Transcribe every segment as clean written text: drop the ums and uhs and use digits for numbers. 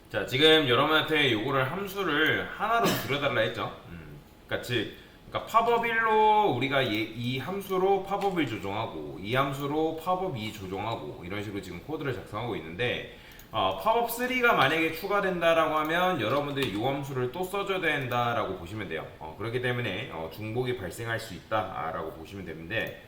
자, 지금 여러분한테 요거를 함수를 하나로 줄여달라 했죠. 그러니까 그러니까 팝업 1로 우리가 이 함수로 팝업 1 조정하고 이 함수로 팝업 2 조정하고 이런 식으로 지금 코드를 작성하고 있는데 팝업 3가 만약에 추가된다라고 하면 여러분들이 이 함수를 또 써줘야 된다라고 보시면 돼요. 그렇기 때문에 중복이 발생할 수 있다라고 보시면 되는데,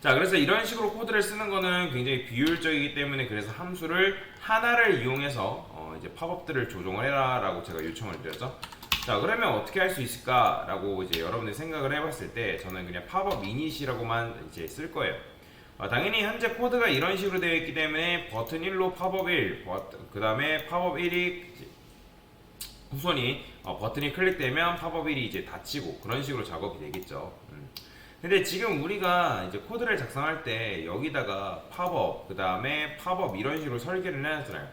자, 그래서 이런 식으로 코드를 쓰는 거는 굉장히 비효율적이기 때문에 그래서 함수를 하나를 이용해서 이제 팝업들을 조정을 해라라고 제가 요청을 드렸죠. 자, 그러면 어떻게 할 수 있을까라고 이제 여러분들이 생각을 해봤을 때 저는 그냥 팝업 이닛이라고만 이제 쓸 거예요. 당연히 현재 코드가 이런 식으로 되어 있기 때문에 버튼 1로 팝업 1, 그 다음에 팝업 1이 후손이 버튼이 클릭되면 팝업 1이 이제 닫히고 그런 식으로 작업이 되겠죠. 근데 지금 우리가 이제 코드를 작성할 때 여기다가 팝업, 그 다음에 팝업 이런 식으로 설계를 해놨잖아요.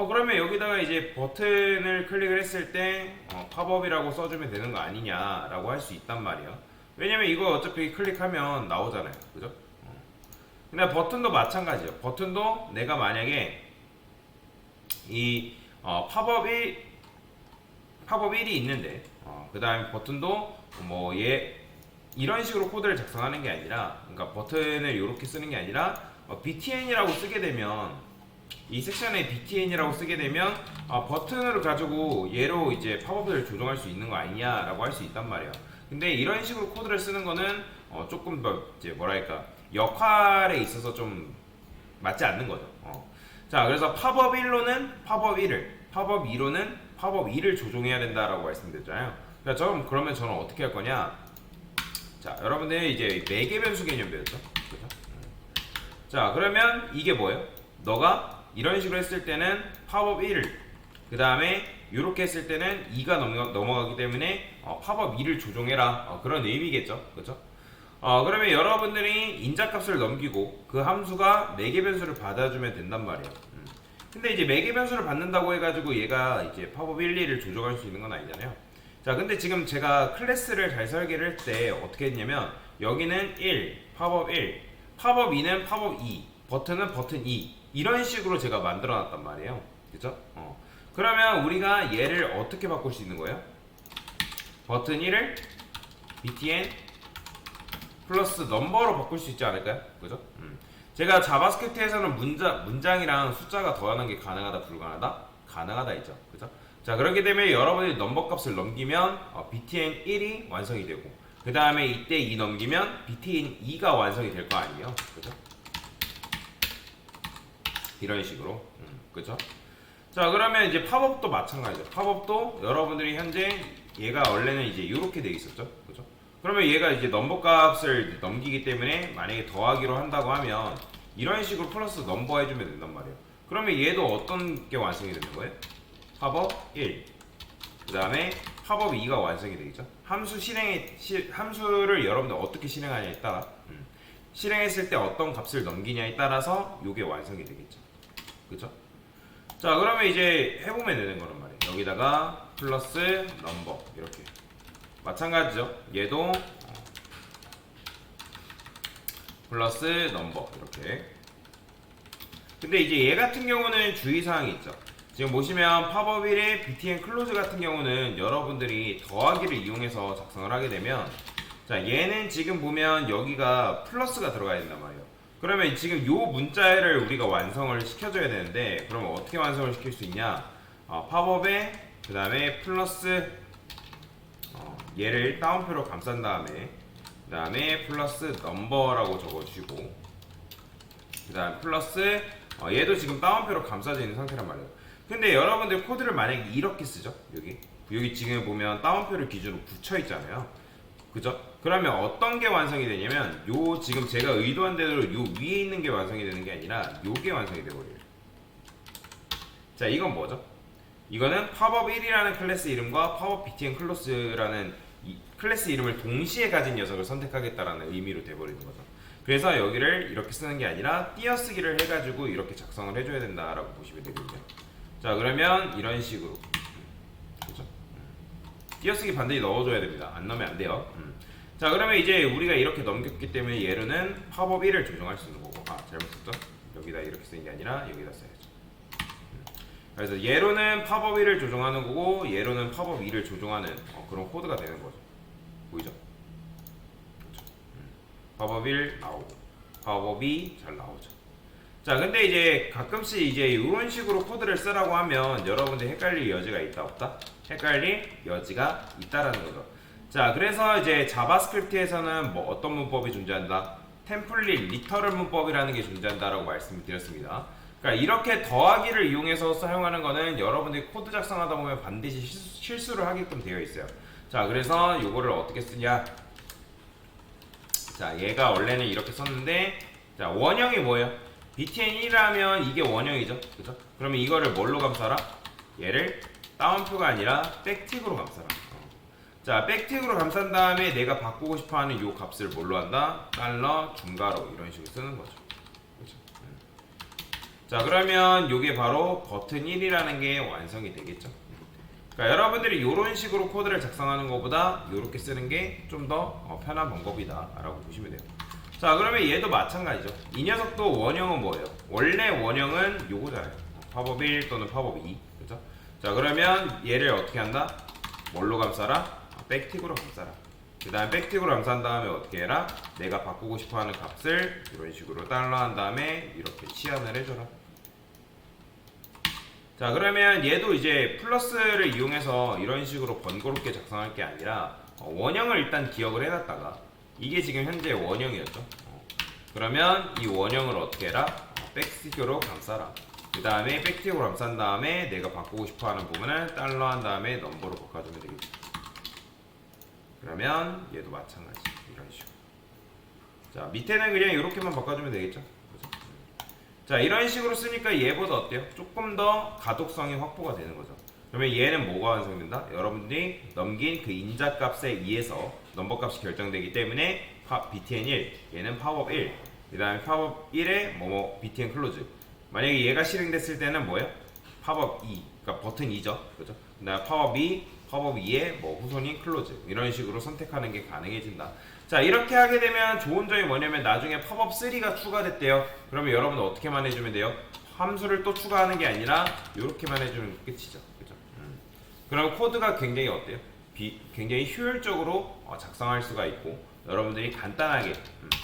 그러면 여기다가 이제 버튼을 클릭을 했을 때 팝업이라고 써주면 되는 거 아니냐라고 할 수 있단 말이에요. 왜냐면 이거 어차피 클릭하면 나오잖아요. 그죠? 근데 버튼도 마찬가지예요. 버튼도 내가 만약에 이 팝업 1이 있는데 그 다음에 버튼도 뭐 이런 식으로 코드를 작성하는 게 아니라, 그러니까 버튼을 이렇게 쓰는 게 아니라 btn이라고 쓰게 되면, 이 섹션에 btn이라고 쓰게 되면 버튼을 가지고 얘로 이제 팝업을 조정할 수 있는 거 아니냐라고 할 수 있단 말이에요. 근데 이런 식으로 코드를 쓰는 거는 조금 더 이제 뭐랄까 역할에 있어서 좀 맞지 않는 거죠. 자, 그래서 팝업 1로는 팝업 1을, 팝업 2로는 팝업 2를 조정해야 된다라고 말씀드렸잖아요. 그러면 저는 어떻게 할 거냐? 자, 여러분들 이제 매개 변수 개념 배웠죠? 그죠? 자, 그러면 이게 뭐예요? 너가 이런 식으로 했을 때는 팝업 1을, 그 다음에 이렇게 했을 때는 2가 넘어가기 때문에 팝업 2를 조정해라, 그런 의미겠죠? 그죠? 그러면 여러분들이 인자값을 넘기고 그 함수가 매개 변수를 받아주면 된단 말이에요. 근데 이제 매개 변수를 받는다고 해가지고 얘가 이제 팝업 1, 2를 조정할 수 있는 건 아니잖아요. 자, 근데 지금 제가 클래스를 잘 설계를 할 때 어떻게 했냐면 여기는 1, 팝업 1, 팝업 2는 팝업 2, 버튼은 버튼 2 이런 식으로 제가 만들어 놨단 말이에요. 그죠? 그러면 우리가 얘를 어떻게 바꿀 수 있는 거예요? 버튼 1을 btn 플러스 넘버로 바꿀 수 있지 않을까요? 그죠? 제가 자바스크립트에서는 문장이랑 숫자가 더하는 게 가능하다, 불가능하다? 가능하다 있죠. 그죠? 자, 그렇게 되면 여러분이 넘버 값을 넘기면 btn 1이 완성이 되고, 그 다음에 이때 2 넘기면 btn 2가 완성이 될 거 아니에요. 그죠? 이런 식으로. 그죠? 자, 그러면 이제 팝업도 마찬가지죠. 팝업도 여러분들이 현재 얘가 원래는 이제 이렇게 돼 있었죠. 그죠? 그러면 얘가 이제 넘버 값을 넘기기 때문에 만약에 더하기로 한다고 하면 이런 식으로 플러스 넘버 해주면 된단 말이에요. 그러면 얘도 어떤 게 완성이 되는 거예요? 팝업 1, 그 다음에 팝업 2가 완성이 되겠죠. 함수를 여러분들 어떻게 실행하냐에 따라, 실행했을 때 어떤 값을 넘기냐에 따라서 이게 완성이 되겠죠. 그죠? 자, 그러면 이제 해보면 되는 거란 말이에요. 여기다가 플러스 넘버 이렇게 마찬가지죠. 얘도 플러스 넘버 이렇게. 근데 이제 얘 같은 경우는 주의사항이 있죠. 지금 보시면 팝업 1의 btn 클로즈 같은 경우는 여러분들이 더하기를 이용해서 작성을 하게 되면, 자, 얘는 지금 보면 여기가 플러스가 들어가야 된단 말이에요. 그러면 지금 요 문자를 우리가 완성을 시켜줘야 되는데, 그러면 어떻게 완성을 시킬 수 있냐? 팝업에 그 다음에 플러스 얘를 따옴표로 감싼 다음에 그 다음에 플러스 넘버라고 적어주시고, 그 다음 플러스 얘도 지금 따옴표로 감싸져 있는 상태란 말이에요. 근데 여러분들 코드를 만약에 이렇게 쓰죠. 여기 지금 보면 따옴표를 기준으로 붙여 있잖아요. 그죠? 그러면 어떤 게 완성이 되냐면 요 지금 제가 의도한 대로 요 위에 있는 게 완성이 되는 게 아니라 요게 완성이 되버려요. 자, 이건 뭐죠? 이거는 팝업 1이라는 클래스 이름과 팝업 btn 클로스라는 클래스 이름을 동시에 가진 녀석을 선택하겠다라는 의미로 돼버리는 거죠. 그래서 여기를 이렇게 쓰는 게 아니라 띄어쓰기를 해가지고 이렇게 작성을 해줘야 된다라고 보시면 되거든요. 자, 그러면 이런 식으로, 그죠? 띄어쓰기 반드시 넣어줘야 됩니다. 안 넣으면 안 돼요. 자, 그러면 이제 우리가 이렇게 넘겼기 때문에 얘로는 팝업 1을 조정할 수 있는 거고, 잘못 썼죠? 여기다 이렇게 쓰는 게 아니라 여기다 써야죠. 그래서 얘로는 팝업 1을 조종하는 거고 얘로는 팝업 2를 조종하는 그런 코드가 되는 거죠. 보이죠? 그렇죠. 팝업 1 나오고 팝업 2 잘 나오죠. 자, 근데 이제 가끔씩 이제 이런 식으로 코드를 쓰라고 하면 여러분들 헷갈릴 여지가 있다 없다? 헷갈릴 여지가 있다라는 거죠. 자, 그래서 이제 자바스크립트에서는 뭐 어떤 문법이 존재한다? 템플릿 리터럴 문법이라는 게 존재한다라고 말씀을 드렸습니다. 그러니까 이렇게 더하기를 이용해서 사용하는 거는 여러분들이 코드 작성하다 보면 반드시 실수를 하게끔 되어 있어요. 자, 그래서 이거를 어떻게 쓰냐? 자, 얘가 원래는 이렇게 썼는데, 자, 원형이 뭐예요? btn1하면 이게 원형이죠, 그죠? 그러면 이거를 뭘로 감싸라? 얘를 다운표가 아니라 백틱으로 감싸라. 자, 백틱으로 감싼 다음에 내가 바꾸고 싶어하는 요 값을 뭘로 한다? 달러 중괄호 이런 식으로 쓰는 거죠. 그렇죠? 자, 그러면 요게 바로 버튼 1이라는 게 완성이 되겠죠. 그러니까 여러분들이 이런 식으로 코드를 작성하는 것보다 이렇게 쓰는 게 좀 더 편한 방법이다 라고 보시면 돼요. 자, 그러면 얘도 마찬가지죠. 이 녀석도 원형은 뭐예요? 원래 원형은 요거잖아요. 팝업 1 또는 팝업 2. 그죠? 자, 그러면 얘를 어떻게 한다? 뭘로 감싸라? 백틱으로 감싸라. 그 다음에 백틱으로 감싼 다음에 어떻게 해라? 내가 바꾸고 싶어하는 값을 이런 식으로 달러 한 다음에 이렇게 치환을 해줘라. 자, 그러면 얘도 이제 플러스를 이용해서 이런 식으로 번거롭게 작성할 게 아니라 원형을 일단 기억을 해놨다가 이게 지금 현재 원형이었죠. 그러면 이 원형을 어떻게 해라? 백틱으로 감싸라. 그 다음에 백틱으로 감싼 다음에 내가 바꾸고 싶어하는 부분을 달러 한 다음에 넘버로 바꿔주면 되겠죠. 그러면 얘도 마찬가지 이런 식으로. 자, 밑에는 그냥 이렇게만 바꿔주면 되겠죠. 그죠? 자, 이런 식으로 쓰니까 얘보다 어때요? 조금 더 가독성이 확보가 되는 거죠. 그러면 얘는 뭐가 완성된다? 여러분들이 넘긴 그 인자값에 의해서 넘버값이 결정되기 때문에 btn1 얘는 팝업 1, 그 다음에 팝업 1에 뭐뭐 btn 클로즈. 만약에 얘가 실행됐을 때는 뭐예요? 팝업 2, 그러니까 버튼 2죠. 그죠? 그 다음에 팝업 2, 팝업 2에 뭐 후손인 클로즈 이런 식으로 선택하는 게 가능해진다. 자, 이렇게 하게 되면 좋은 점이 뭐냐면 나중에 팝업 3가 추가됐대요. 그러면 여러분들 어떻게만 해주면 돼요? 함수를 또 추가하는 게 아니라 이렇게만 해주면 끝이죠. 그죠? 그럼 코드가 굉장히 어때요? 굉장히 효율적으로 작성할 수가 있고 여러분들이 간단하게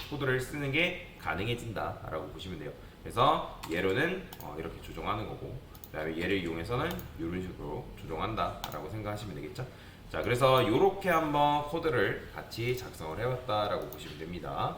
코드를 쓰는 게 가능해진다 라고 보시면 돼요. 그래서 얘로는 이렇게 조정하는 거고 그 다음에 얘를 이용해서는 이런 식으로 조정한다 라고 생각하시면 되겠죠. 자, 그래서 이렇게 한번 코드를 같이 작성을 해봤다 라고 보시면 됩니다.